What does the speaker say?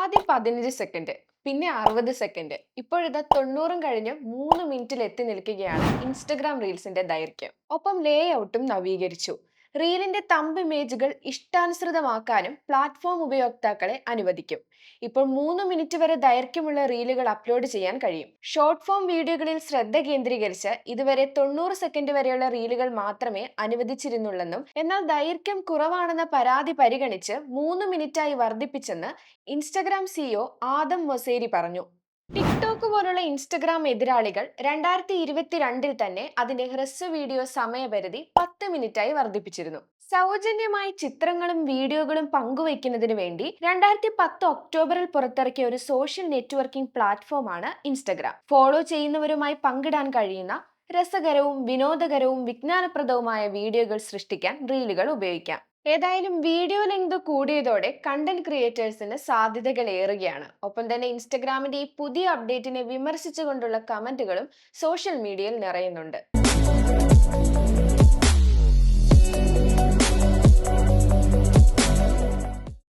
ആദ്യം 15 സെക്കൻഡ്, പിന്നെ 60 സെക്കൻഡ്, ഇപ്പോഴിതാ 90 കഴിഞ്ഞ് 3 മിനിറ്റിൽ എത്തി നിൽക്കുകയാണ് ഇൻസ്റ്റഗ്രാം റീൽസിന്റെ ദൈർഘ്യം. ഒപ്പം ലേ ഔട്ടും നവീകരിച്ചു. റീലിന്റെ തമ്പ് ഇമേജുകൾ ഇഷ്ടാനുസൃതമാക്കാനും പ്ലാറ്റ്ഫോം ഉപയോക്താക്കളെ അനുവദിക്കും. ഇപ്പോൾ 3 മിനിറ്റ് വരെ ദൈർഘ്യമുള്ള റീലുകൾ അപ്ലോഡ് ചെയ്യാൻ കഴിയും. ഷോർട്ട് ഫോം വീഡിയോകളിൽ ശ്രദ്ധ കേന്ദ്രീകരിച്ച് ഇതുവരെ 90 സെക്കൻഡ് വരെയുള്ള റീലുകൾ മാത്രമേ അനുവദിച്ചിരുന്നുള്ളെന്നും എന്നാൽ ദൈർഘ്യം കുറവാണെന്ന പരാതി പരിഗണിച്ച് 3 മിനിറ്റായി വർദ്ധിപ്പിച്ചെന്ന് ഇൻസ്റ്റഗ്രാം സിഇഒ ആദം മൊസേരി പറഞ്ഞു. ടിക്ടോക്ക് പോലുള്ള ഇൻസ്റ്റഗ്രാം എതിരാളികൾ 2022 തന്നെ അതിന്റെ ഹ്രസ്വ വീഡിയോ സമയപരിധി 10 മിനിറ്റായി വർദ്ധിപ്പിച്ചിരുന്നു. സൗജന്യമായി ചിത്രങ്ങളും വീഡിയോകളും പങ്കുവയ്ക്കുന്നതിന് വേണ്ടി 2010 ഒക്ടോബറിൽ പുറത്തിറക്കിയ ഒരു സോഷ്യൽ നെറ്റ്വർക്കിംഗ് പ്ലാറ്റ്ഫോമാണ് ഇൻസ്റ്റഗ്രാം. ഫോളോ ചെയ്യുന്നവരുമായി പങ്കിടാൻ കഴിയുന്ന രസകരവും വിനോദകരവും വിജ്ഞാനപ്രദവുമായ വീഡിയോകൾ സൃഷ്ടിക്കാൻ റീലുകൾ ഉപയോഗിക്കാം. ഏതായാലും വീഡിയോ ലെങ്ത് കൂടിയതോടെ കണ്ടന്റ് ക്രിയേറ്റേഴ്സിന് സാധ്യതകൾ ഏറുകയാണ്. ഒപ്പം തന്നെ ഇൻസ്റ്റഗ്രാമിന്റെ ഈ പുതിയ അപ്ഡേറ്റിനെ വിമർശിച്ചുകൊണ്ടുള്ള കമന്റുകളും സോഷ്യൽ മീഡിയയിൽ നിറയുന്നുണ്ട്.